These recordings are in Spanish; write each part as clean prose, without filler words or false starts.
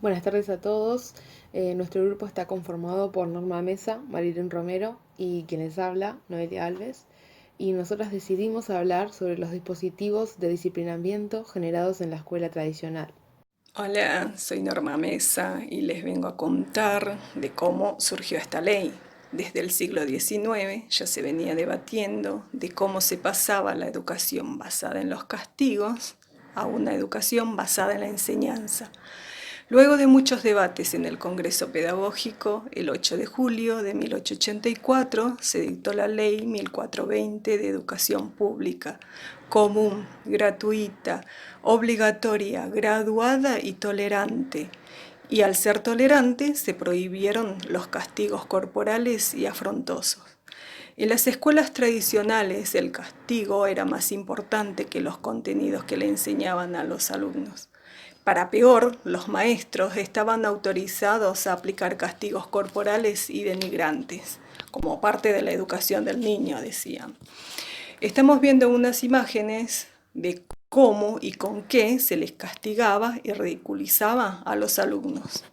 Buenas tardes a todos. Nuestro grupo está conformado por Norma Mesa, Marilyn Romero y quien les habla, Noelia Alves. Y nosotras decidimos hablar sobre los dispositivos de disciplinamiento generados en la escuela tradicional. Hola, soy Norma Mesa y les vengo a contar de cómo surgió esta ley. Desde el siglo XIX ya se venía debatiendo de cómo se pasaba la educación basada en los castigos a una educación basada en la enseñanza. Luego de muchos debates en el Congreso Pedagógico, el 8 de julio de 1884 se dictó la Ley 1420 de Educación Pública, común, gratuita, obligatoria, graduada y tolerante. Y al ser tolerante se prohibieron los castigos corporales y afrontosos. En las escuelas tradicionales el castigo era más importante que los contenidos que le enseñaban a los alumnos. Para peor, los maestros estaban autorizados a aplicar castigos corporales y denigrantes, como parte de la educación del niño, decían. Estamos viendo unas imágenes de cómo y con qué se les castigaba y ridiculizaba a los alumnos.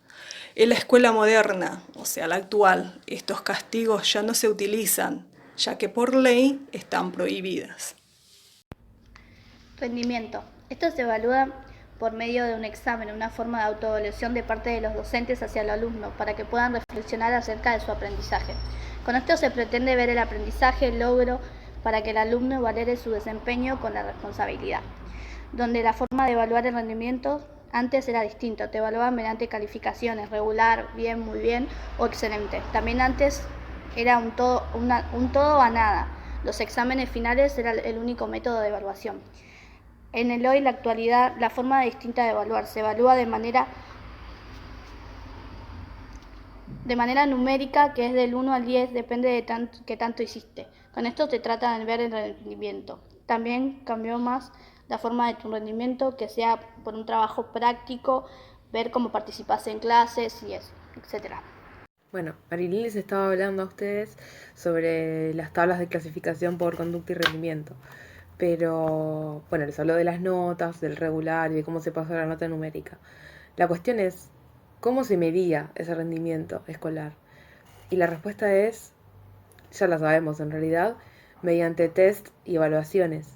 En la escuela moderna, o sea, la actual, estos castigos ya no se utilizan, ya que por ley están prohibidas. Rendimiento. Esto se evalúa por medio de un examen, una forma de autoevaluación de parte de los docentes hacia el alumno, para que puedan reflexionar acerca de su aprendizaje. Con esto se pretende ver el aprendizaje, el logro, para que el alumno valore su desempeño con la responsabilidad. Donde la forma de evaluar el rendimiento antes era distinto, te evaluaban mediante calificaciones, regular, bien, muy bien o excelente. También antes era un todo o nada. Los exámenes finales eran el único método de evaluación. En el hoy, la actualidad, la forma distinta de evaluar se evalúa de manera numérica, que es del 1 al 10, depende de qué tanto hiciste. Con esto se trata de ver el rendimiento. También cambió más la forma de tu rendimiento, que sea por un trabajo práctico, ver cómo participas en clases y eso, etc. Bueno, Marilyn les estaba hablando a ustedes sobre las tablas de clasificación por conducta y rendimiento. Pero, bueno, les habló de las notas, del regular y de cómo se pasó a la nota numérica. La cuestión es, ¿cómo se medía ese rendimiento escolar? Y la respuesta es, ya la sabemos en realidad, mediante test y evaluaciones.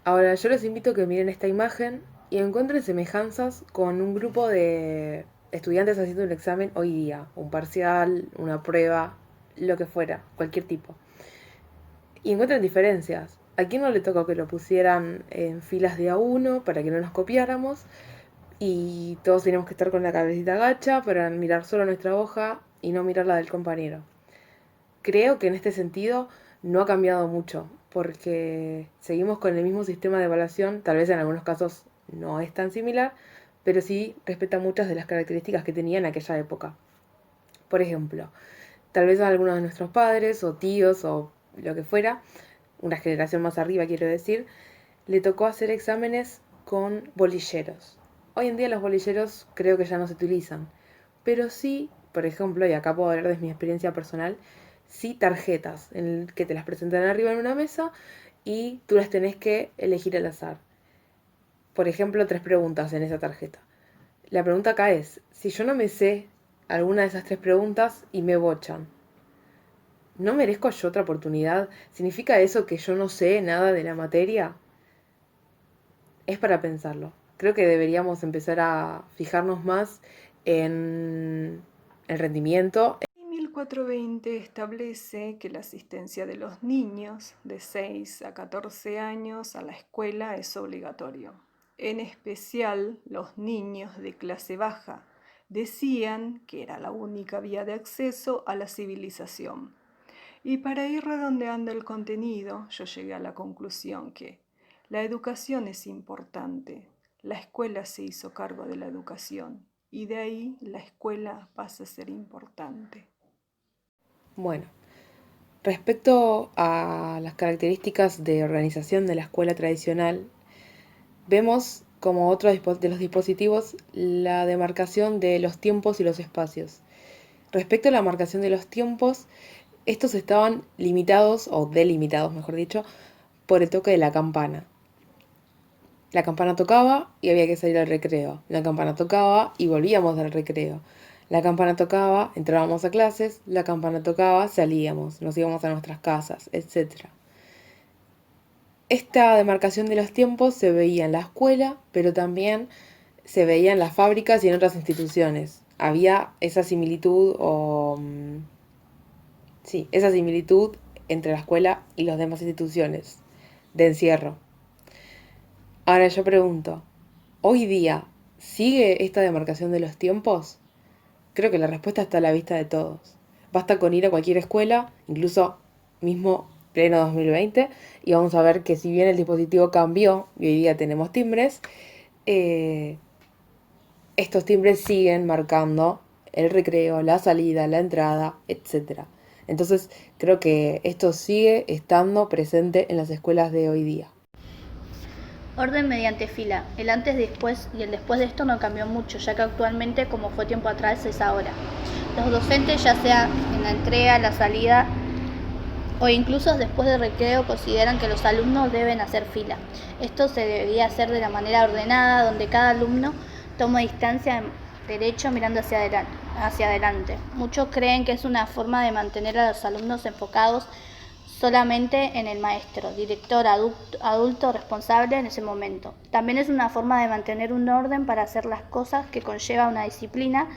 Ahora, yo los invito a que miren esta imagen y encuentren semejanzas con un grupo de estudiantes haciendo un examen hoy día, un parcial, una prueba, lo que fuera, cualquier tipo. Y encuentran diferencias. ¿A quién no le tocó que lo pusieran en filas de a uno para que no nos copiáramos? Y todos teníamos que estar con la cabecita agacha para mirar solo nuestra hoja y no mirar la del compañero. Creo que en este sentido no ha cambiado mucho, porque seguimos con el mismo sistema de evaluación, tal vez en algunos casos no es tan similar, pero sí respeta muchas de las características que tenía en aquella época. Por ejemplo, tal vez a algunos de nuestros padres o tíos o lo que fuera, una generación más arriba quiero decir, le tocó hacer exámenes con bolilleros. Hoy en día los bolilleros creo que ya no se utilizan, pero sí, por ejemplo, y acá puedo hablar de mi experiencia personal, sí tarjetas en que te las presentan arriba en una mesa y tú las tenés que elegir al azar. Por ejemplo, 3 preguntas en esa tarjeta. La pregunta acá es, si yo no me sé alguna de esas 3 preguntas y me bochan, ¿no merezco yo otra oportunidad? ¿Significa eso que yo no sé nada de la materia? Es para pensarlo. Creo que deberíamos empezar a fijarnos más en el rendimiento. Y 1420 establece que la asistencia de los niños de 6 a 14 años a la escuela es obligatorio. En especial los niños de clase baja. Decían que era la única vía de acceso a la civilización. Y para ir redondeando el contenido, yo llegué a la conclusión que la educación es importante. La escuela se hizo cargo de la educación y de ahí la escuela pasa a ser importante. Bueno, respecto a las características de organización de la escuela tradicional, vemos como otro de los dispositivos la demarcación de los tiempos y los espacios. Respecto a la marcación de los tiempos, estos estaban limitados, o delimitados mejor dicho, por el toque de la campana. La campana tocaba y había que salir al recreo. La campana tocaba y volvíamos del recreo. La campana tocaba, entrábamos a clases, la campana tocaba, salíamos, nos íbamos a nuestras casas, etc. Esta demarcación de los tiempos se veía en la escuela, pero también se veía en las fábricas y en otras instituciones. Había esa similitud sí, esa similitud entre la escuela y las demás instituciones de encierro. Ahora yo pregunto, ¿hoy día sigue esta demarcación de los tiempos? Creo que la respuesta está a la vista de todos. Basta con ir a cualquier escuela, incluso mismo pleno 2020, y vamos a ver que si bien el dispositivo cambió y hoy día tenemos timbres, estos timbres siguen marcando el recreo, la salida, la entrada, etc. Entonces creo que esto sigue estando presente en las escuelas de hoy día. Orden mediante fila. El antes, después y el después de esto no cambió mucho, ya que actualmente, como fue tiempo atrás, es ahora. Los docentes, ya sea en la entrega, la salida o incluso después del recreo, consideran que los alumnos deben hacer fila. Esto se debería hacer de la manera ordenada, donde cada alumno toma distancia derecho mirando hacia adelante. Muchos creen que es una forma de mantener a los alumnos enfocados solamente en el maestro, director, adulto responsable en ese momento. También es una forma de mantener un orden para hacer las cosas que conlleva una disciplina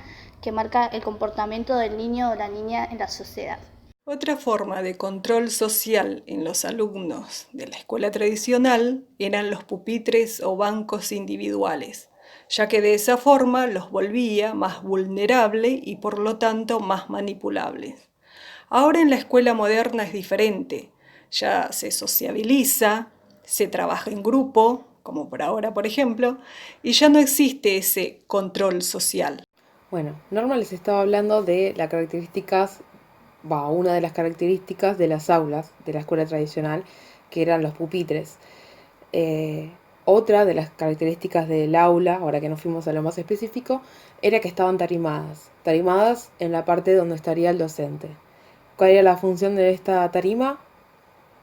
que marca el comportamiento del niño o la niña en la sociedad. Otra forma de control social en los alumnos de la escuela tradicional eran los pupitres o bancos individuales, ya que de esa forma los volvía más vulnerables y por lo tanto más manipulables. Ahora en la escuela moderna es diferente, ya se sociabiliza, se trabaja en grupo, como por ahora por ejemplo, y ya no existe ese control social. Bueno, Norma les estaba hablando de las características, una de las características de las aulas de la escuela tradicional, que eran los pupitres. Otra de las características del aula, ahora que nos fuimos a lo más específico, era que estaban tarimadas en la parte donde estaría el docente. ¿Cuál era la función de esta tarima?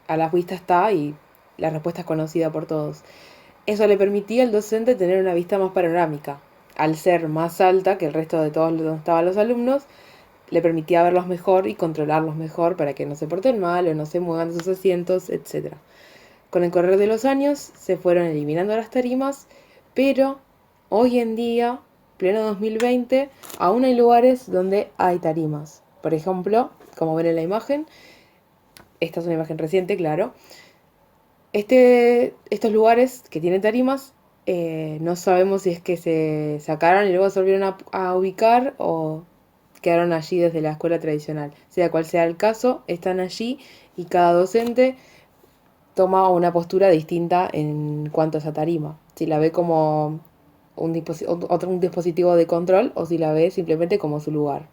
A la vista está y la respuesta es conocida por todos. Eso le permitía al docente tener una vista más panorámica. Al ser más alta que el resto de todos donde estaban los alumnos, le permitía verlos mejor y controlarlos mejor para que no se porten mal o no se muevan de sus asientos, etc. Con el correr de los años se fueron eliminando las tarimas, pero hoy en día, pleno 2020, aún hay lugares donde hay tarimas. Por ejemplo, como ven en la imagen, esta es una imagen reciente, claro. Estos lugares que tienen tarimas, no sabemos si es que se sacaron y luego se volvieron a ubicar o quedaron allí desde la escuela tradicional. Sea cual sea el caso, están allí y cada docente toma una postura distinta en cuanto a esa tarima. Si la ve como un dispositivo de control o si la ve simplemente como su lugar.